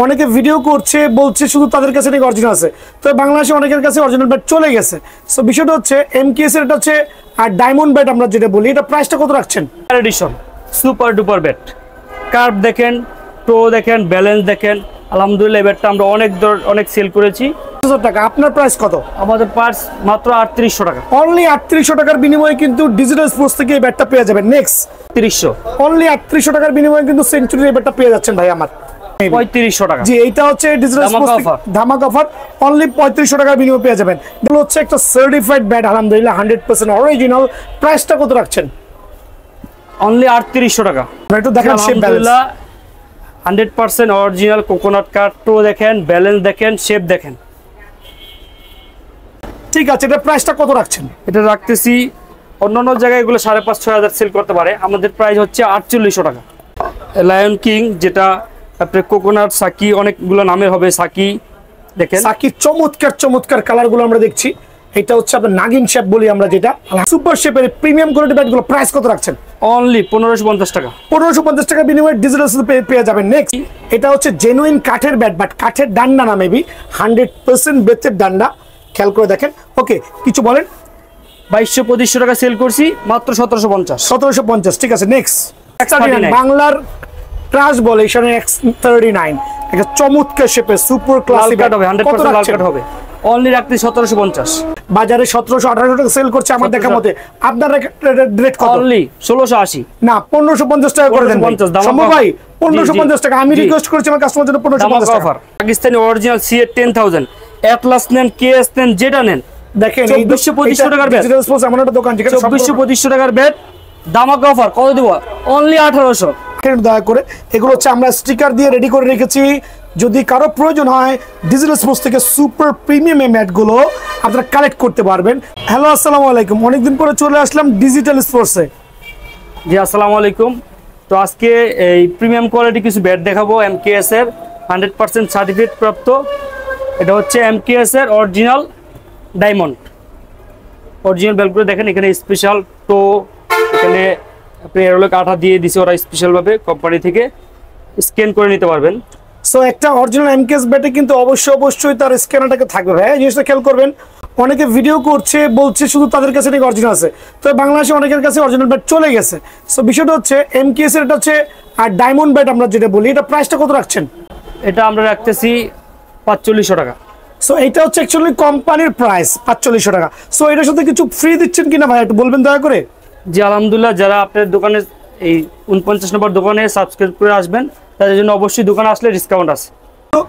অনেকে ভিডিও করছে বলছে শুধু তাদের কাছে নাকি অরিজিনাল আছে, তো বাংলাদেশে অনেকের কাছে অরিজিনাল ব্যাট চলে গেছে। সো বিষয়টা হচ্ছে এমকেএস এর, এটা হচ্ছে আর ডায়মন্ড ব্যাট আমরা যেটা বলি, এটা প্রাইসটা কত রাখছেন? Edition super duper bat, curve দেখেন, টো দেখেন, ব্যালেন্স দেখেন। আলহামদুলিল্লাহ এই ব্যাটটা আমরা অনেক সেল করেছি। টাকা আপনার প্রাইস কত? আমাদের পার্স মাত্র 3800 টাকা। অনলি 3800 টাকার বিনিময়ে কিন্তু ডিজিটাল স্পোর্টস থেকে এই ব্যাটটা পেয়ে যাবেন। নেক্সট 300, অনলি 3800 টাকার বিনিময়ে কিন্তু সেঞ্চুরির এই ব্যাটটা পেয়ে যাচ্ছেন ভাই আমার 3500 টাকা। জি, এইটা হচ্ছে ডিজিটাল স্পোর্টস ধামাকা অফার, অনলি 3500 টাকার বিনিময়ে পেয়ে যাবেন। এগুলো হচ্ছে একটা সার্টিফাইড ব্যাট, আলহামদুলিল্লাহ 100% অরিজিনাল। প্রাইসটা কত রাখছেন? অনলি 3800 টাকা। একটু দেখেন শেপ ব্যালেন্স, 100% অরিজিনাল কোকোনাট কাট, টো দেখেন, ব্যালেন্স দেখেন, শেপ দেখেন। ঠিক আছে, এটা প্রাইসটা কত রাখছেন? এটা রাখতেছি অন্যান্য জায়গায় এগুলো 5,500-6,000 সেল করতে পারে, আমাদের প্রাইস হচ্ছে 4800 টাকা। লায়ন কিং, যেটা আপনার কোকোনাট, সাকি, অনেকগুলো নামের হবে। সাকি দেখেন, সাকি চমৎকার চমৎকার কালারগুলো আমরা দেখছি। এটা হচ্ছে আপনার নাগিন শেপ বলি আমরা, যেটা সুপার শেপের প্রিমিয়াম কোয়ালিটি ব্যাটগুলো। প্রাইস কত রাখছেন? অনলি 1550 টাকা। 1550 টাকা বিনিময়ে ডিজিটাল পেয়ে যাবেন। নেক্সট, এটা হচ্ছে জেনুইন কাঠের ব্যাট, বাট কাঠের ডান্ডা না, মেবি 100% বেতের ডান্ডা। খেয়াল করে দেখেন। ওকে, কিছু বলেন। 2200-2500 টাকা সেল করছি, মাত্র 1750। 1750, ঠিক আছে। নেক্সট, X39 বাংলার ক্রাশ বলে, এখানে X39 একটা চমৎকার শেপের সুপার ক্লাসি ব্যাট হবে, 100% লাল কাট হবে। অনলি রাখতে 1750। বাজারে 1700-1800 টাকা সেল করছে আমার দেখা মতে। আপনার রেট কত? অনলি 1680। না, 1550 টাকা করে দেন সম্ভব ভাই? 1550 টাকা আমি রিকোয়েস্ট করেছি আমার কাস্টমার জন্য। 1550 টাকা offer. Pakistani original CA 10000, Atlas নেন, কেএস নেন, যেটা নেন। দেখেন 2400-2500 টাকার ব্যাট, ডিজিটাল স্পোর্টস এমন একটা দোকান যেখানে 2400-2500 টাকার ব্যাট ধামাকা অফার। কত দেব? অনলি 1800। দয়া করে এগুলো হচ্ছে আমরা স্টিকার দিয়ে রেডি করে রেখেছি। যদি কারো প্রয়োজন হয় ডিজিটাল স্পোর্টস থেকে সুপার প্রিমিয়াম এই ম্যাটগুলো আপনারা কালেক্ট করতে পারবেন। হ্যালো, আসসালামু আলাইকুম। অনেকদিন পরে চলে আসলাম ডিজিটাল স্পোর্টসে। জি, আসসালামু আলাইকুম। তো আজকে এই প্রিমিয়াম কোয়ালিটি কিছু ব্যাট দেখাবো, এমকেএস এর 100% সার্টিফিকেট প্রাপ্ত। এটা হচ্ছে এমকেএস এর অরিজিনাল ডায়মন্ড। অরিজিনাল ব্যাটগুলো দেখেন, এখানে স্পেশাল টো, এখানে আপনি এরোলে কাঠা দিয়ে দিছে ওরা স্পেশালভাবে কোম্পানি থেকে, স্ক্যান করে নিতে পারবেন। সো একটা অরিজিনাল এমকেএস ব্যাটে কিন্তু অবশ্যই তার স্ক্যানারটাকে থাকবে। হ্যাঁ, এই জিনিসটা খেয়াল করবেন। অনেকে ভিডিও করছে বলছে শুধু তাদের কাছে নাকি অরিজিনাল আছে, তো বাংলাদেশে অনেকের কাছে অরিজিনাল ব্যাট চলে গেছে। সো বিষয়টা হচ্ছে এমকেএস এর, এটা হচ্ছে আর ডায়মন্ড ব্যাট আমরা যেটা বলি, এটা প্রাইসটা কত রাখছেন? এটা আমরা রাখতেছি 4500 টাকা। সো এটা হচ্ছে অ্যাকচুয়ালি কোম্পানির প্রাইস 4500 টাকা। সো এটার সাথে কিছু ফ্রি দিচ্ছেন কিনা ভাই, একটু বলবেন দয়া করে। জি, আলহামদুলিল্লাহ, যারা আপনার দোকানে এই 49 নম্বর দোকানে সাবস্ক্রাইব করে আসবেন তাদের জন্য অবশ্যই দোকানে আসলে ডিসকাউন্ট আছে। তো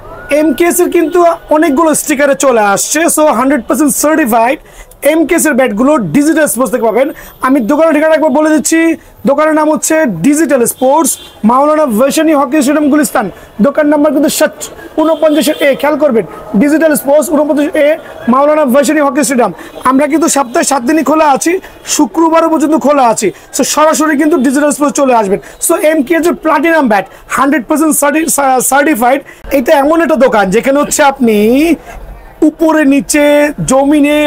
এমকেএস এর কিন্তু অনেকগুলো স্টিকারে চলে আসছে। সো 100% সার্টিফাইড এমকেএস এর ব্যাটগুলো ডিজিটাল স্পোর্টস থেকে পাবেন। আমি দোকানের ঠিকানা একবার বলে দিচ্ছি। দোকানের নাম হচ্ছে ডিজিটাল স্পোর্টস, মাওলানা ভাসানী হকি স্টেডিয়াম, গুলিস্তান। দোকান নাম্বার কিন্তু 49A। খেয়াল করবেন, ডিজিটাল স্পোর্টস 49A, মাওলানা ভাসানী হকি স্টেডিয়াম। আমরা কিন্তু সপ্তাহে 7 দিনই খোলা আছি, শুক্রবারও পর্যন্ত খোলা আছি। সো সরাসরি কিন্তু ডিজিটাল স্পোর্টস চলে আসবেন। সো এমকেএস এর প্লাটিনাম ব্যাট 100% সার্টিফাইড। এটা এমন একটা দোকান যেখানে হচ্ছে আপনি উপরে নিচে জমিনে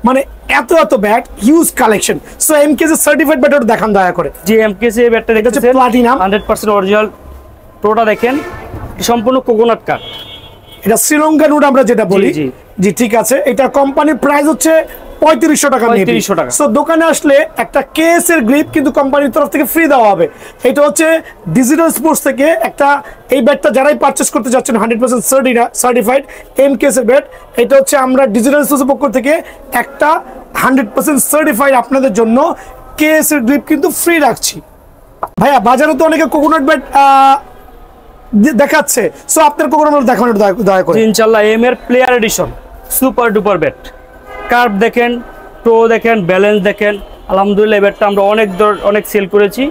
মানে এত bat, huge collection. So MKS এর সার্টিফাইড ব্যাট দেখান দয়া করে। যে এমকেএস এর ব্যাটটা দেখেছেন, প্লাটিনাম 100% অরিজিনাল টোটা দেখেন, সম্পূর্ণ কোকোনাট কাট। এটা শ্রীলঙ্কান উড আমরা যেটা বলি। জি, ঠিক আছে। এটা কোম্পানির প্রাইস হচ্ছে 3500 টাকা। 3500 টাকা। সো দোকানে আসলে একটা কেএস এর গ্রিপ কিন্তু কোম্পানির তরফ থেকে ফ্রি দেওয়া হবে। এটা হচ্ছে ডিজিটাল স্পোর্টস থেকে একটা, এই ব্যাটটা যারাই পারচেস করতে যাচ্ছেন 100% সার্টিফাইড এমকেএস এর ব্যাট। এটা হচ্ছে আমরা ডিজিটাল স্পোর্টসের পক্ষ থেকে একটা 100% সার্টিফাইড আপনাদের জন্য কেএস এর গ্রিপ কিন্তু ফ্রি রাখছি। ভাইয়া, বাজারে তো অনেকে কোকোনাট ব্যাট দেখাচ্ছে। সো আপনার কোকোনাট দেখানো দয়া করে। ইনশাআল্লাহ এম এর player addition super duper bat, curve দেখেন, টো দেখেন, ব্যালেন্স দেখেন। আলহামদুলিল্লাহ এই ব্যাটটা আমরা অনেক সেল করেছি,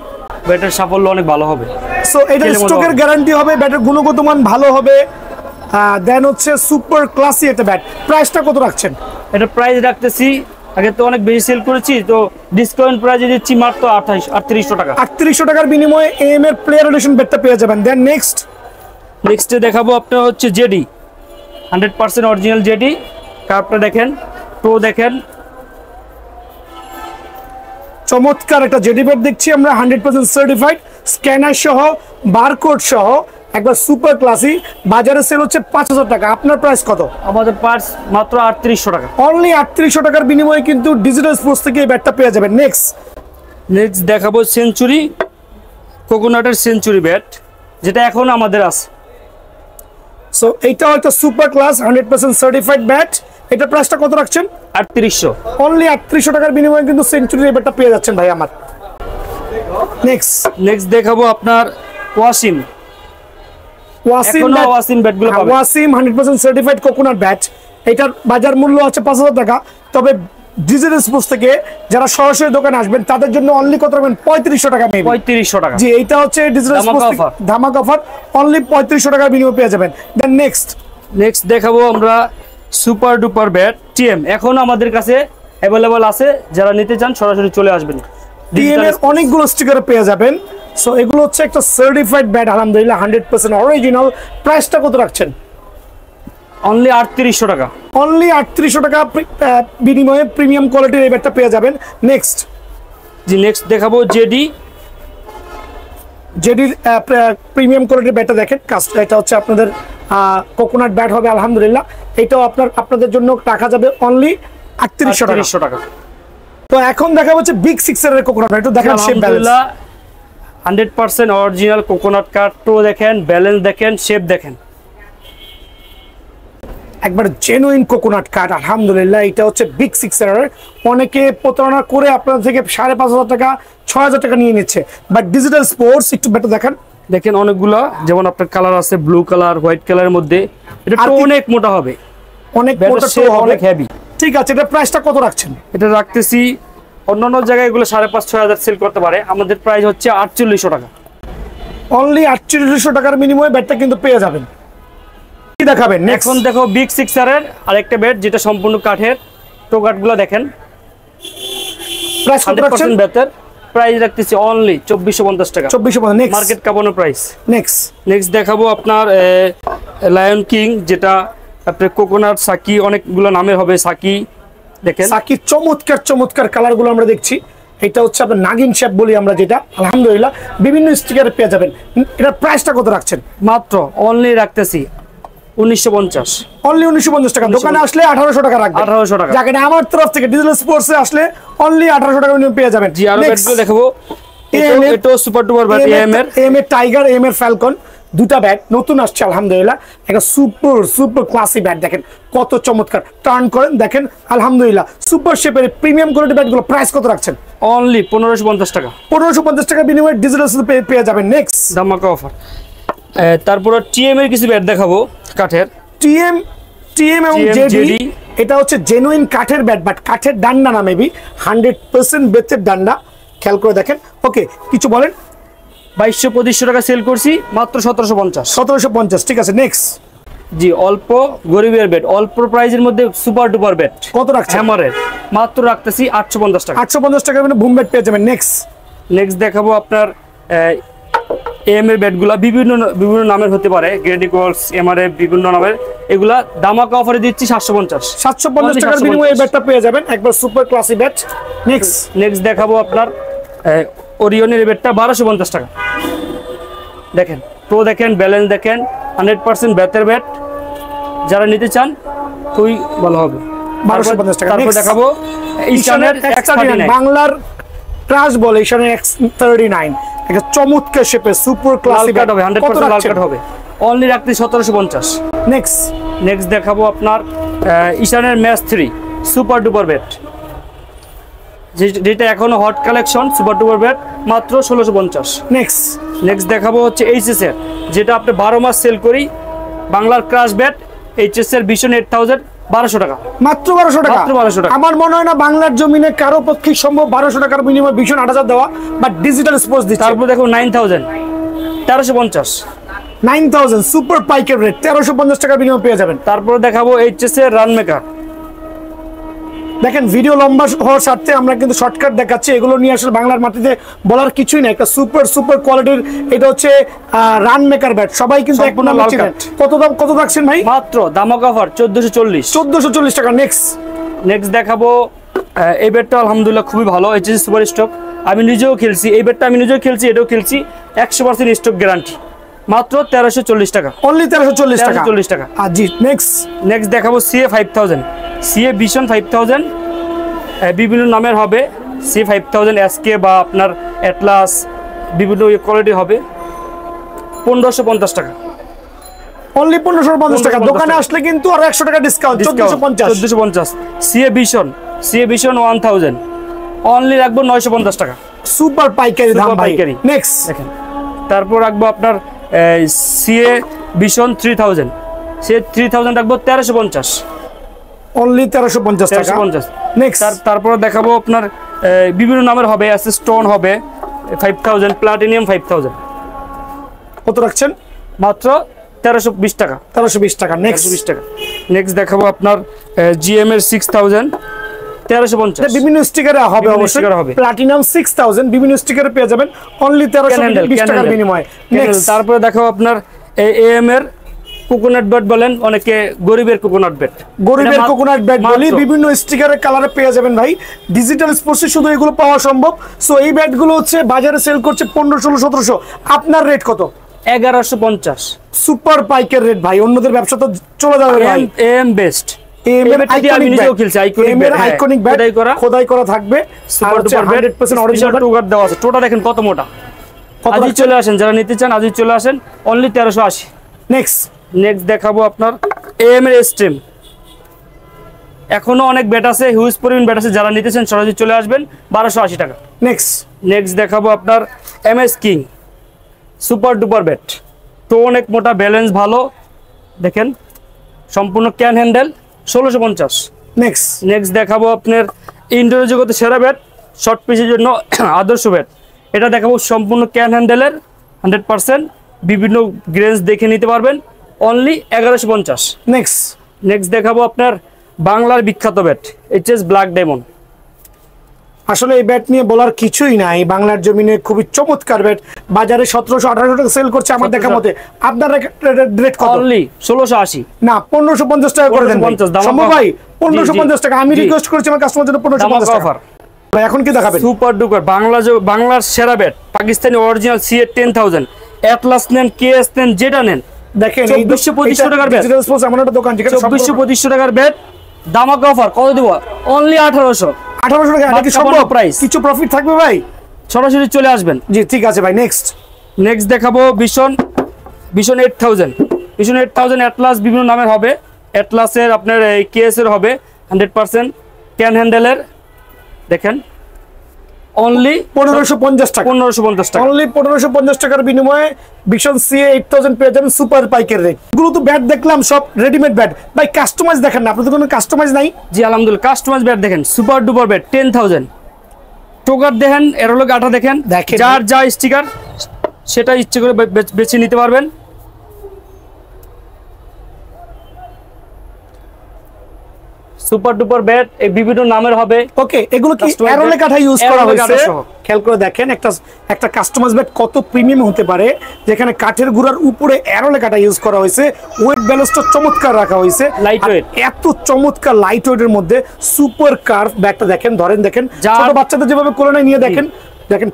ব্যাটের সাফল্য অনেক ভালো হবে। সো এটা স্টকের গ্যারান্টি হবে, ব্যাটের গুণগত মান ভালো হবে। দেন হচ্ছে সুপার ক্লাসি একটা ব্যাট। প্রাইসটা কত রাখছেন? এটা প্রাইস রাখতেছি, আগে তো অনেক বেশি সেল করেছি, তো ডিসকাউন্ট প্রাইসে দিচ্ছি মাত্র 3800 টাকা। 3800 টাকার বিনিময়ে এম এর প্লেয়ার এডিশন ব্যাটটা পেয়ে যাবেন। দেন নেক্সটে দেখাবো আপনার হচ্ছে জেডি, 100% অরিজিনাল জেডি। কার্ভটা দেখেন, টো দেখেন, চমৎকার একটা জেডি ব্যাট দেখছি আমরা, 100% সার্টিফাইড, স্ক্যানার সহ, বারকোড সহ একবার সুপার ক্লাসি, বাজারে সেল হচ্ছে 5000 টাকা, আপনার প্রাইস কত? আমাদের পার্টস মাত্র 3800 টাকা। অনলি 3800 টাকার বিনিময়ে কিন্তু ডিজিটাল স্পোর্টস থেকে এই ব্যাটটা পেয়ে যাবেন। নেক্সট দেখাবো সেঞ্চুরি, কোকোনাটের সেঞ্চুরি ব্যাট, যেটা এখন আমাদের আছে। সো এইটাও একটা সুপার ক্লাস 100% সার্টিফাইড ব্যাট। এটা প্রাইসটা কত রাখছেন? 3800। অনলি 3800 টাকার বিনিময়ে কিন্তু সেঞ্চুরির এই ব্যাটটা পেয়ে যাচ্ছেন ভাই আমার। নেক্সট দেখাবো আপনার ওয়াসিম ব্যাটগুলো পাবেন। Wasim 100% certified coconut bat. এটার বাজার মূল্য আছে 5000 টাকা, তবে ডিজিটাল স্পোর্টস থেকে যারা সরাসরি দোকানে আসবেন তাদের জন্য অনলি কত রাখবেন? 3500 টাকা। 3500 টাকা। জি, এইটা হচ্ছে ডিজিটাল স্পোর্টস ধামাকা অফার, অনলি 3500 টাকার বিনিময়ে পেয়ে যাবেন। দেন নেক্সট দেখাবো আমরা সুপার ডুপার ব্যাট টিএম, এখন আমাদের কাছে অ্যাভেলেবল আছে, যারা নিতে চান সরাসরি চলে আসবেন। টিএম এর অনেকগুলো স্টিকার পেয়ে যাবেন। সো এগুলো হচ্ছে একটা সার্টিফাইড ব্যাট, আলহামদুলিল্লাহ 100% অরিজিনাল। প্রাইসটা কত রাখছেন? অনলি 3800 টাকা। অনলি 3800 টাকা বিনিময়ে প্রিমিয়াম কোয়ালিটির এই ব্যাটটা পেয়ে যাবেন। নেক্সট দেখাবো জেডি প্রিমিয়াম কোয়ালিটির ব্যাটটা দেখেন। এটা হচ্ছে আপনাদের কোকোনাট ব্যাট হবে, আলহামদুলিল্লাহ। এটাও আপনাদের জন্য রাখা যাবে অনলি 3800 টাকা। তো এখন দেখা হচ্ছে বিগ 6 এর কোকোনাট ব্যাট, একটু দেখেন শেপ ব্যালেন্স। 100% অরিজিনাল কোকোনাট কাট, তো দেখেন ব্যালেন্স দেখেন, শেপ দেখেন, একবার জেনুইন কোকোনাট কাট, আলহামদুলিল্লাহ। এটা হচ্ছে বিগ 6 এর। অনেকে প্রতারণা করে আপনাদের থেকে 5500 টাকা 6000 টাকা নিয়ে নিচ্ছে, বাট ডিজিটাল স্পোর্টস একটু বেটার দেখেন অনেকগুলো, যেমন আপনার কালার আছে ব্লু কালার, হোয়াইট কালারের মধ্যে। এটা তো অনেক মোটা হবে, অনেক মোটা, অনেক হেভি। ঠিক আছে, এটা প্রাইসটা কত রাখছেন? এটা রাখতেছি, অন্যান্য জায়গায় এগুলো 5500-6000 সেল করতে পারে, আমাদের প্রাইস হচ্ছে 4800 টাকা। অনলি 4800 টাকার বিনিময়ে ব্যাটটা কিন্তু পেয়ে যাবেন। কি দেখাবেন এখন? দেখো বিগ 6 এর আরেকটা ব্যাট, যেটা সম্পূর্ণ কাঠের। টো কাঠগুলো দেখেন, প্রাইস কত রাখছেন? 100% বেটার। প্রাইস রাখতেছি অনলি 2450 টাকা। 2450 মার্কেট কাপানো প্রাইস। নেক্সট দেখাবো আপনার লায়ন কিং, যেটা আপনার কোকোনাট সাকি, অনেকগুলো নামের হবে। সাকি দেখেন, সাকি চমৎকার কালারগুলো আমরা দেখছি। এটা হচ্ছে আপনার নাগিন শেপ বলি আমরা, যেটা আলহামদুলিল্লাহ বিভিন্ন স্টিকারে পেয়ে যাবেন। এটার প্রাইসটা কত রাখছেন? মাত্র অনলি রাখতেছি 1950। অনলি 1950 টাকা। দোকানে আসলে 1800 টাকা রাখবেন। 1800 টাকা। যাকে আমার তরফ থেকে ডিজিটাল স্পোর্টসে আসলে অনলি 1800 টাকা পেয়ে যাবেন। জি, আরো ব্যাটগুলো দেখাবো। এটা সুপার ডুপার ব্যাট, এম এর টাইগার, এম এর ফ্যালকন, দুটা ব্যাট নতুন আসছে, আলহামদুলিল্লাহ। একটা সুপার ক্লাসি ব্যাট, দেখেন কত চমৎকার। টার্ন করেন দেখেন, আলহামদুলিল্লাহ সুপার শেপের প্রিমিয়াম কোয়ালিটি ব্যাটগুলো প্রাইস কত রাখছেন? অনলি 1550 টাকা। 1550 টাকা বিনিময়ে ডিজিটাল পেয়ে যাবেন। নেক্সট ধামাকা অফার। তারপর টিএম এর কিছু ব্যাট দেখাবো কাঠের। টিএম এবং জেডি, এটা হচ্ছে জেনুইন কাঠের ব্যাট, বাট কাঠের ডান্ডা না, মেবি 100% বেতের ডান্ডা। খেয়াল করে দেখেন। ওকে, কিছু বলেন। 2200-2500 টাকা সেল করছি, মাত্র 1750। ঠিক আছে, নেক্সট। জি, অল্প গরিবের ব্যাট, অল্প প্রাইজের মধ্যে সুপার ডুপার ব্যাট কত রাখছেন? হ্যামারের মাত্র রাখতেছি 850 টাকা। 850 টাকা মানে বুম ব্যাট পেয়ে যাবেন। নেক্সট দেখাবো আপনার এম এর ব্যাটগুলা, বিভিন্ন নামের হতে পারে, গ্রেডিকলস, এমআরএফ, বিভিন্ন নামের। এগুলা ধামাকা অফারে দিচ্ছি 750 টাকার বিনিময়ে এই ব্যাটটা পেয়ে যাবেন, একবার সুপার ক্লাসি ব্যাট। নেক্সট দেখাবো আপনার ওরিয়নের ব্যাটটা 1250 টাকা। দেখেন প্রো, দেখেন ব্যালেন্স দেখেন, 100% বেতের ব্যাট। যারা নিতে চান খুবই ভালো হবে। 1250 টাকা। তারপর দেখাবো ঈশানের X39, বাংলার ক্রাশ বলে ঈশানের X39, একটা চমৎকার শেপে সুপার ক্লাসি ব্যাট হবে, 100% লাল কাট হবে। অনলি রাখতে 1750। নেক্সট দেখাবো আপনার ঈশানের ম্যাচ 3 সুপার ডুপার ব্যাট, যেটা এখনো hot collection. Super duper bat মাত্র 1650। নেক্সট দেখাবো হচ্ছে এইচএস এর, যেটা আপনি 12 মাস সেল করি। বাংলার ক্রাশ ব্যাট এইচএস এর ভিশন 8000, 1200 টাকা। মাত্র 1200 টাকা। আমার মনে হয় না বাংলার জমিনে কারো পক্ষে সম্ভব 1200 টাকার বিনিময়ে ভিশন 8000 দেওয়া, বাট ডিজিটাল স্পোর্টস দিচ্ছে। তারপর দেখো 9000, 1350। 9000 সুপার পাইকের রেট, 1350 টাকার বিনিময়ে পেয়ে যাবেন। তারপর দেখাবো এইচএস এর রান মেকার। দেখেন ভিডিও লম্বা হওয়ার স্বার্থে আমরা কিন্তু শর্টকাট দেখাচ্ছি। এগুলো নিয়ে আসলে বাংলার মাটিতে বলার কিছুই নাই, একটা সুপার কোয়ালিটির। এটা হচ্ছে রান মেকার ব্যাট, সবাই কিন্তু এক নামে চেনেন। কত রাখছেন ভাই? মাত্র ধামাকা অফার 1440 টাকা। নেক্সট দেখাবো এই ব্যাটটা, আলহামদুলিল্লাহ খুবই ভালো, এইচএস সুপার স্টক। আমি নিজেও খেলছি এই ব্যাটটা, এটাও খেলছি, 100% স্টক গ্যারান্টি। মাত্র 1340 টাকা, অনলি 1340 টাকা। 1340 টাকা। আর জি নেক্সট দেখাবো সিএ 5000, সিএ ভিশন 5000, বিভিন্ন নামের হবে। সি 5000 এসকে বা আপনার অ্যাটলাস বিভিন্ন কোয়ালিটি হবে 1550 টাকা, অনলি 1550 টাকা। দোকানে আসলে কিন্তু আর 100 টাকা ডিসকাউন্ট, 1450। সিএ ভিশন 1000 অনলি রাখবো 950 টাকা, সুপার পাইকারি দাম ভাই। নেক্সট দেখেন, তারপর রাখবো আপনার সিএ ভিশন 3000, সিএ 3000 রাখবো 1350, অনলি 1350 টাকা। 1350। নেক্সট তারপর দেখাবো আপনার বিভিন্ন নামের হবে, এস স্টোন হবে 5000, প্লাটিনিয়াম 5000, কত রাখছেন? মাত্র 1320 টাকা, 1320 টাকা। নেক্সট 1320 টাকা। নেক্সট দেখাবো আপনার জিএম এর 6000, 1350। বিভিন্ন স্টিকারে হবে, বিভিন্ন অবশ্যই স্টিকারে হবে। প্লাটিনাম 6000 বিভিন্ন স্টিকারে পেয়ে যাবেন অনলি 1320 টাকার বিনিময়ে। নেক্সট তারপরে দেখাবো আপনার এএম এর কোকোনাট ব্যাট, বলেন অনেকে গরিবের কোকোনাট ব্যাট, গরিবের কোকোনাট ব্যাট বলি, বিভিন্ন স্টিকারের কালারে পেয়ে যাবেন ভাই। ডিজিটাল স্পোর্টসে শুধু এগুলো পাওয়া সম্ভব। সো এই ব্যাটগুলো হচ্ছে বাজারে সেল করছে 1500, 1600, 1700। আপনার রেট কত? 1150। সুপার পাইকার রেট ভাই, অন্যদের ব্যবসা তো চলে যাবে ভাই। এএম বেস্ট, এএম এর আইকনিক ব্যাট, আইকনিক ব্যাট খোদাই করা থাকবে, সুপার ডুপার 100% অরিজিনাল টুগার দেওয়া আছে। টোটা দেখেন কত মোটা। আজই চলে আসেন, যারা নিতে চান আজই চলে আসেন, অনলি 1380। নেক্সট দেখাবো আপনার এএম এর স্ট্রিম, এখনো অনেক ব্যাট আছে, হিউজ পরিমাণ ব্যাট আছে, যারা নিতে চান সরাসরি চলে আসবেন 1280 টাকা। নেক্সট দেখাবো আপনার MS king super duper bat, তো অনেক মোটা, ব্যালেন্স ভালো, দেখেন সম্পূর্ণ ক্যান হ্যান্ডেল 1650। নেক্সট দেখাবো আপনার ইনডোর জগতে সেরা ব্যাট, শর্ট পিচের জন্য আদর্শ ব্যাট, এটা দেখাবো সম্পূর্ণ ক্যান হ্যান্ডেলের 100%, বিভিন্ন গ্রেন্স দেখে নিতে পারবেন, অনলি 1150। নেক্সট দেখাবো আপনার বাংলার বিখ্যাত ব্যাট এইচএস ব্ল্যাক ডায়মন্ড। আসলে এই ব্যাট নিয়ে বলার কিছুই নাই, বাংলার জমিনে খুবই চমৎকার ব্যাট, বাজারে 1700-1800 টাকা সেল করছে আমার দেখা মতে। আপনার রেট কত? অনলি 1680 না 1550 টাকা করে দেন সম্ভব ভাই? 1550 টাকা আমি রিকোয়েস্ট করেছি আমার কাস্টমার জন্য 1550 টাকা ভাই। এখন কি দেখাবেন? সুপার ডুপার বাংলার সেরা bat, Pakistani original CA 10000, Atlas নেন, কেএস নেন, যেটা নেন, দেখেন 2400-2500 টাকার ব্যাট, ডিজিটাল স্পোর্টস এমন একটা দোকান যেখানে 2400-2500 টাকার ব্যাট, ধামাকা অফার কত দেব? অনলি 1800 টাকা। এটা কি সম্ভব? প্রাইস, কিছু প্রফিট থাকবে ভাই? সরাসরি চলে আসবেন। জি ঠিক আছে ভাই। নেক্সট দেখাবো ভিশন 8000, অ্যাটলাস বিভিন্ন নামের হবে, অ্যাটলাসের আপনার এই কেএস এর হবে 100% ক্যান হ্যান্ডেলের, দেখেন অনলি 1550 টাকা। 1550 টাকা, অনলি 1550 টাকার বিনিময়ে ভিশন সিএ 8000 পেয়ে যাবেন সুপার পাইকার রেট। এগুলো তো ব্যাট দেখলাম সব রেডিমেড ব্যাট, ভাই কাস্টমাইজ দেখেন না, আপনাদের কোনো কাস্টমাইজ নাই? জি আলহামদুলিল্লাহ, কাস্টমাইজ ব্যাট দেখেন, সুপার ডুপার ব্যাট 10000, টোকার দেখেন, এরোলগ আঠা দেখেন, যার যা স্টিকার সেটা ইচ্ছে করে বেছে নিতে পারবেন। সুপার ডুপার ব্যাট এই বিভিন্ন নামের হবে। ওকে, এগুলো কি এরোলে কাঠা ইউজ করা হয়েছে? খেয়াল করে দেখেন একটা কাস্টমাইজ ব্যাট কত প্রিমিয়াম হতে পারে, যেখানে কাঠের গুঁড়ার উপরে এরোলে কাঠা ইউজ করা হয়েছে, ওয়েট ব্যালেন্সটা চমৎকার রাখা হয়েছে, লাইট ওয়েট, এত চমৎকার লাইট ওয়েটের মধ্যে সুপার কার্ভ ব্যাটটা দেখেন, ধরেন দেখেন, ছোট বাচ্চাদের যেভাবে কোলে নিয়ে দেখেন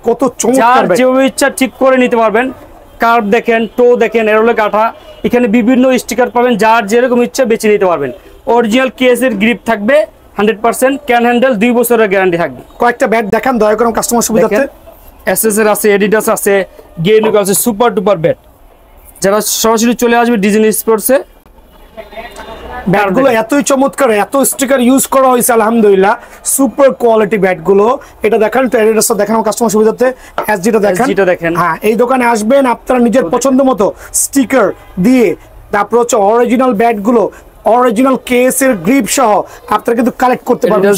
কত চমৎকার, যেভাবে ইচ্ছা ঠিক করে নিতে পারবেন। কার্ভ দেখেন, টো দেখেন, এরোলে কাঠা, এখানে বিভিন্ন স্টিকার পাবেন, যার যেরকম ইচ্ছা বেছে নিতে পারবেন। অরিজিনাল কেসের গ্রিপ থাকবে 100%, ক্যান হ্যান্ডেল 2 বছরের গ্যারান্টি থাকবে। কয়েকটা ব্যাট দেখান দয়া করে কাস্টমার সুবিধার্থে। এসএস এর আছে, এডিডাস আছে, গেইনুক আছে, সুপার ডুপার ব্যাট, যারা সরাসরি চলে আসবে ডিজনি স্পোর্টসে। ব্যাটগুলো এতই চমৎকার, এত স্টিকার ইউজ করা হয়েছে আলহামদুলিল্লাহ, সুপার কোয়ালিটি ব্যাটগুলো। এটা দেখান তো, এডিডাসটা দেখানো কাস্টমার সুবিধার্থে, এসজিটা দেখেন। হ্যাঁ, এই দোকানে আসবেন, আপনারা নিজের পছন্দ মতো স্টিকার দিয়ে, তারপর হচ্ছে অরিজিনাল ব্যাটগুলো, অরিজিনাল কেস এর গ্রিপ সহ আপনারা কিন্তু কালেক্ট করতে পারবেন।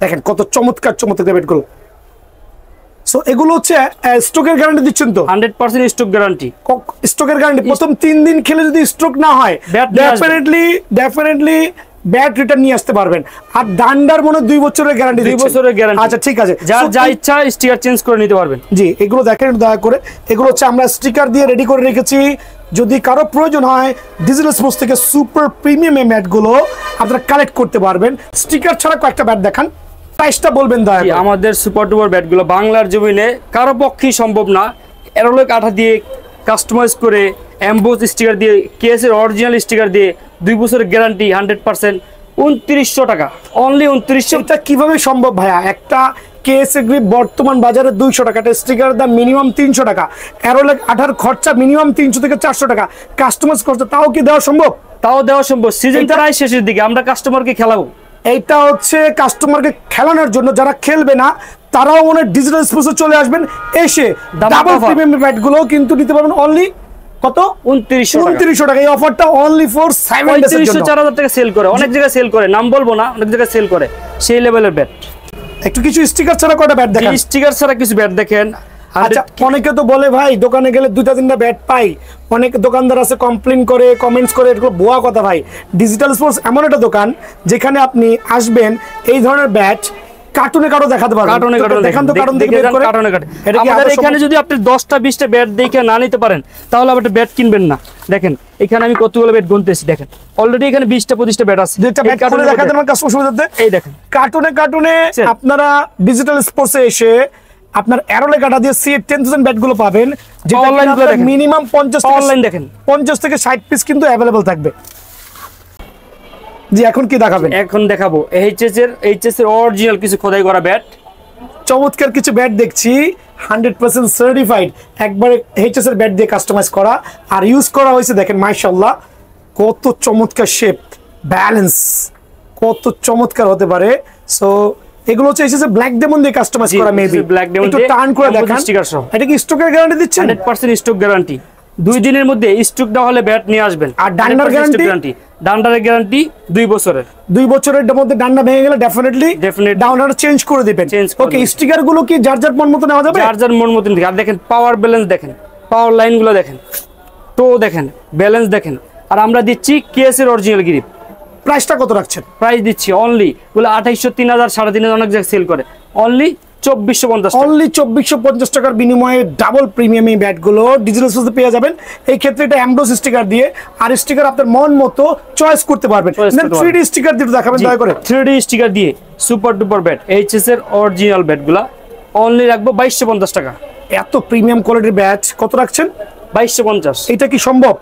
দেখেন কত চমৎকার ব্যাটগুলো। সো এগুলো হচ্ছে স্টকের গ্যারান্টি দিচ্ছেন তো? 100% স্টক গ্যারান্টি। স্টকের গ্যারান্টি, প্রথম 3 দিন খেলে যদি স্টক না হয় ডেফিনেটলি ব্যাট রিটার্ন নিয়ে আসতে পারবেন। আর ডান্ডার মনে 2 বছরের গ্যারান্টি। 2 বছরের গ্যারান্টি। আচ্ছা ঠিক আছে, যার যা ইচ্ছা স্টিকার চেঞ্জ করে নিতে পারবেন। জি, এগুলো দেখেন দয়া করে, এগুলো হচ্ছে আমরা স্টিকার দিয়ে রেডি করে রেখেছি। যদি কারো প্রয়োজন হয় ডিজিটাল স্পোর্টস থেকে সুপার প্রিমিয়াম এই ম্যাটগুলো আপনারা কালেক্ট করতে পারবেন। স্টিকার ছাড়া কয়েকটা ব্যাট দেখান, প্রাইসটা বলবেন দয়া করে। আমাদের সুপার ডুপার ব্যাটগুলো বাংলার জমিনে কারো পক্ষেই সম্ভব না, অ্যারোলক আঠা দিয়ে কাস্টমাইজ করে এমবোস স্টিকার দিয়ে কেএসের অরিজিনাল স্টিকার দিয়ে 2 বছরের গ্যারান্টি 100%, 2900 টাকা, অনলি 2900। এটা কিভাবে সম্ভব ভাইয়া? একটা কেএসএ গ্রিপ বর্তমান বাজারে 200 টাকা, স্টিকার দাম মিনিমাম 300 টাকা, অ্যারোলক আঠার খরচা মিনিমাম 300 থেকে 400 টাকা, কাস্টমাইজ খরচা, তাও কি দেওয়া সম্ভব? তাও দেওয়া সম্ভব। সিজনটা প্রায় শেষের দিকে, আমরা কাস্টমারকে খেলাবো। এইটা হচ্ছে কাস্টমারকে খেলানোর জন্য, যারা খেলবে না তারাও অনেক ডিজিটাল স্পোর্টসে চলে আসবেন, এসে ডাবল প্রিমিয়াম ব্যাটগুলো কিন্তু নিতে পারবেন অনলি কত? 2900 টাকা। এই অফারটা অনলি ফর 7 ডেজ এর জন্য। 4000 টাকা সেল করে, অনেক জায়গায় সেল করে, নাম বলবো না, অনেক জায়গায় সেল করে সেই লেভেলের ব্যাট। একটু কিছু স্টিকার ছাড়া কয়টা ব্যাট দেখেন? স্টিকার ছাড়া কিছু ব্যাট দেখেন। আচ্ছা, অনেকে তো বলে ভাই দোকানে গেলে 2-3টা ব্যাট পাই, অনেক দোকানদার আছে কমপ্লেইন করে, কমেন্টস করে, এগুলো ভুয়া কথা ভাই। ডিজিটাল স্পোর্টস এমন একটা দোকান যেখানে আপনি আসবেন এই ধরনের ব্যাট কার্টুনে কাটো দেখাতে পারবেন। দেখান তো কার্টুন থেকে বের করে। আমাদের এখানে যদি আপনি 10টা 20টা ব্যাট দেখে না নিতে পারেন তাহলে আপনি ব্যাট কিনবেন না। দেখেন এখানে আমি কতগুলো ব্যাট গুনতেছি, দেখেন অলরেডি এখানে 20টা 25টা ব্যাট আছে। দুইটা ব্যাট করে দেখাতে আমার কাছে সুবিধাতে। এই দেখেন কার্টুনে আপনারা ডিজিটাল স্পোর্টসে এসে আপনার অ্যারোলক আঠা দিয়ে সি 10000 ব্যাট গুলো পাবেন, যেটা অনলাইন মিনিমাম 50 থেকে 60 পিস কিন্তু अवेलेबल থাকবে। জি, এখন কি দেখাবেন? এখন দেখাবো এইচএস এর অরিজিনাল কিছু খোদাই করা ব্যাট। চমৎকার কিছু ব্যাট দেখছি, 100% সার্টিফাইড, একবারে এইচএস এর ব্যাট দিয়ে কাস্টমাইজ করা আর ইউজ করা হয়েছে। দেখেন মাশাআল্লাহ কত চমৎকার শেপ, ব্যালেন্স কত চমৎকার হতে পারে। সো এগুলো হচ্ছে এইচএস এর ব্ল্যাক ডেমন দিয়ে কাস্টমাইজ করা। মেবি একটু টার্ন করে দেখেন। এটা কি স্টকের গ্যারান্টি দিচ্ছেন? 100% স্টক গ্যারান্টি। 2 দিনের মধ্যে স্টক দেওয়া হলে ব্যাট নিয়ে আসবেন। আর ডান্ডার গ্যারান্টি? ডান্ডারের গ্যারান্টি 2 বছরের। 2 বছরের মধ্যে ডান্ডা ভেঙে গেলে ডেফিনেটলি ডান্ডাটা চেঞ্জ করে দিবেন। ওকে, স্টিকার গুলো কি যার যার মন মতো নেওয়া যাবে? যার যার মন মতো। আর দেখেন পাওয়ার ব্যালেন্স দেখেন, পাওয়ার লাইন গুলো দেখেন, টো দেখেন, ব্যালেন্স দেখেন। আর আমরা দিচ্ছি কেএস এর অরিজিনাল গ্রিপ। প্রাইসটা কত রাখছেন? প্রাইস দিচ্ছি অনলি বলে 2800, 3000, 3500 অনেক জায়গায় সেল করে, অনলি 2450। অনলি 2450 টাকার বিনিময়ে ডাবল প্রিমিয়াম এই ব্যাটগুলো ডিজিটাল স্পোর্টসে পেয়ে যাবেন। এই ক্ষেত্রে এটা এমবোস স্টিকার দিয়ে, আর স্টিকার আপনার মন মতো চয়েস করতে পারবেন। 3D স্টিকার দিয়ে দেখাবেন দয়া করে। 3D স্টিকার দিয়ে সুপার ডুপার ব্যাট, এইচএস এর অরিজিনাল ব্যাটগুলা অনলি রাখবো 2250 টাকা। এত প্রিমিয়াম কোয়ালিটির ব্যাট কত রাখছেন? 2250। এটা কি সম্ভব?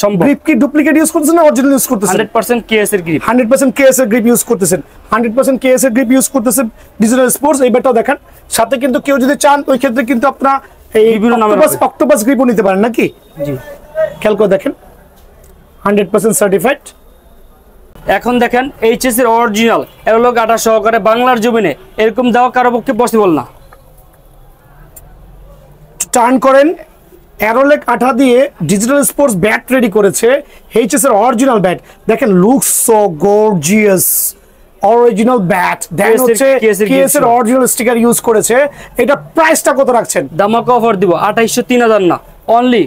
সম্ভব। গ্রিপ কি ডুপ্লিকেট ইউজ করতেছেন না অরিজিনাল ইউজ করতেছেন? 100% কেএস এর গ্রিপ। 100% কেএস এর গ্রিপ ইউজ করতেছেন। 100% কেএস এর গ্রিপ ইউজ করতেছেন ডিজিটাল স্পোর্টস। এই ব্যাটটাও দেখেন। সাথে কিন্তু কেউ যদি চান ওই ক্ষেত্রে কিন্তু আপনারা এই অক্টোপাস গ্রিপও নিতে পারেন নাকি? জি, খেয়াল করে দেখেন, 100% সার্টিফাইড। এখন দেখেন এইচএস এর অরিজিনাল অ্যারোলক আঠা সহকারে বাংলার জমিনে এরকম দেওয়া কারো পক্ষে পসিবল না। টার্ন করেন। অ্যারোলক আঠা দিয়ে ডিজিটাল স্পোর্টস ব্যাট রেডি করেছে, এইচএস এর অরিজিনাল ব্যাট। দেখেন looks so gorgeous, original bat. Then হচ্ছে কেএস এর অরিজিনাল স্টিকার ইউজ করেছে। এটা প্রাইসটা কত রাখছেন? দামাকা অফার দিব 2800, 3000 না, অনলি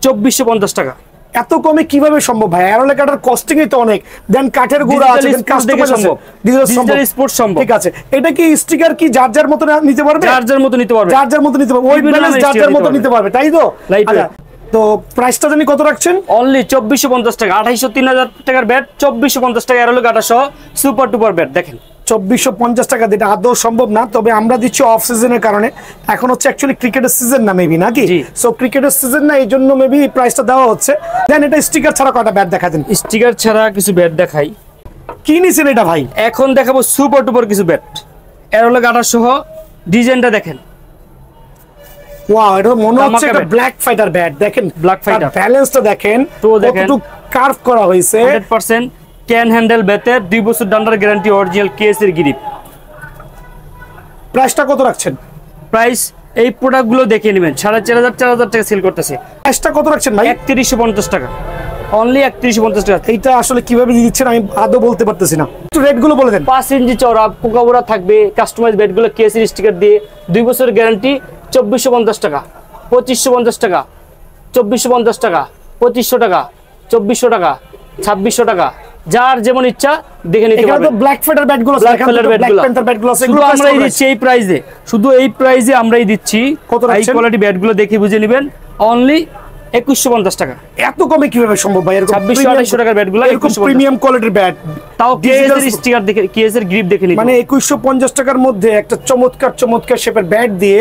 2450 টাকা। এত কমে কিভাবে সম্ভব ভাই? অ্যারোলক আঠার কস্টিং তো অনেক, দেন কাঠের গুঁড়া আছে, দেন কাস্টমাইজ সম্ভব, ডিজিটাল স্পোর্টস সম্ভব। ঠিক আছে, এটা কি স্টিকার কি যার যার মতো নিতে পারবে? যার যার মতো নিতে পারবে, যার যার মতো নিতে পারবে, ওই ব্যালেন্স যার যার মতো নিতে পারবে, তাই তো? আচ্ছা, তো প্রাইসটা জানি কত রাখছেন? অনলি 2450 টাকা। 2800, 3000 টাকার ব্যাট 2450 টাকা অ্যারোলক আঠা সহ সুপার ডুপার ব্যাট। দেখেন 2450 টাকা দিতে আদৌ সম্ভব না, তবে আমরা দিচ্ছি অফ সিজনের কারণে। এখন হচ্ছে অ্যাকচুয়ালি ক্রিকেটের সিজন না মেবি, নাকি? সো ক্রিকেটের সিজন না, এই জন্য মেবি প্রাইসটা দেওয়া হচ্ছে। দেন এটা স্টিকার ছাড়া কয়টা ব্যাট দেখা দেন? স্টিকার ছাড়া কিছু ব্যাট দেখাই। কি নিছেন এটা ভাই? এখন দেখাবো সুপার ডুপার কিছু ব্যাট, অ্যারোলক আঠা সহ। ডিজাইনটা দেখেন, ওয়াও, এটা মনে হচ্ছে একটা ব্ল্যাক ফাইটার ব্যাট। দেখেন ব্ল্যাক ফাইটার, ব্যালেন্সটা দেখেন, কতটুকু কার্ভ করা হয়েছে। 100% ক্যান হ্যান্ডেল ব্যাটের, 2 বছর ডান্ডার গ্যারান্টি, অরিজিনাল কেএস এর গ্রিপ। প্রাইসটা কত রাখছেন? প্রাইস এই প্রোডাক্টগুলো দেখে নেবেন 4500, 4000 টাকা সেল করতেছে। প্রাইসটা কত রাখছেন ভাই? 3150 টাকা, অনলি 3150 টাকা। এইটা আসলে কিভাবে দিচ্ছেন আমি আদৌ বলতে পারতেছি না, একটু রেটগুলো বলে দেন। 5 ইঞ্চি চওড়া কোকাবুরা থাকবে, কাস্টমাইজ ব্যাটগুলো কেএস এর স্টিকার দিয়ে, 2 বছরের গ্যারান্টি, 2450 টাকা, 2550 টাকা, 2450 টাকা, 2500 টাকা, 2400 টাকা, 2600 টাকা। যার যেমন ইচ্ছা দেখে নিতে পারবেন। ব্ল্যাক ফাইটার ব্যাটগুলো, ব্ল্যাক প্যান্থার ব্যাটগুলো এগুলো আমরাই দিচ্ছি এই প্রাইসে, শুধু এই প্রাইসে আমরাই দিচ্ছি। কত হাই কোয়ালিটি ব্যাটগুলো দেখে বুঝে নেবেন, অনলি 2150 টাকা। এত কমে কিভাবে সম্ভব ভাই? এরকম 2600-2800 টাকার ব্যাটগুলো, এরকম প্রিমিয়াম কোয়ালিটির ব্যাট, তাও কেএস এর স্টিকার দেখে, কেএস এর গ্রিপ দেখে নিতে, মানে 2150 টাকার মধ্যে একটা চমৎকার শেপের ব্যাট দিয়ে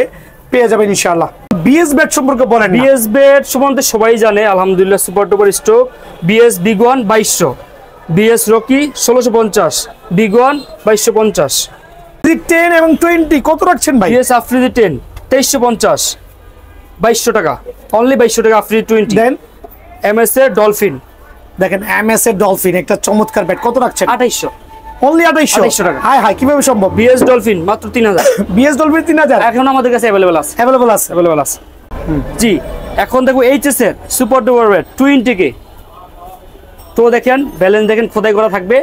পেয়ে যাবেন ইনশাআল্লাহ। বিএস ব্যাট সম্পর্কে বলেন। বিএস ব্যাট সম্বন্ধে সবাই জানে আলহামদুলিল্লাহ, super duper stock. BS big one 2200, BS Rocky 1650, big one 2250। 10 এবং 20 কত রাখছেন ভাই? বিএস আফ্রিদি 10 2350, 2200 টাকা, অনলি 2200 টাকা আফ্রিদি 20। দেন এমএস এর ডলফিন, দেখেন এমএস এর ডলফিন একটা চমৎকার ব্যাট, কত রাখছেন? 2800, অনলি 2800 টাকা। হাই হাই, কিভাবে সম্ভব? বিএস ডলফিন মাত্র 3000। বিএস ডলফিন 3000 এখন আমাদের কাছে অ্যাভেলেবল আছে, অ্যাভেলেবল আছে। জি। এখন দেখো এইচএস এর সুপার ডুপার ব্যাট 20 কে, তো দেখেন ব্যালেন্স দেখেন খোদাই করা থাকবে।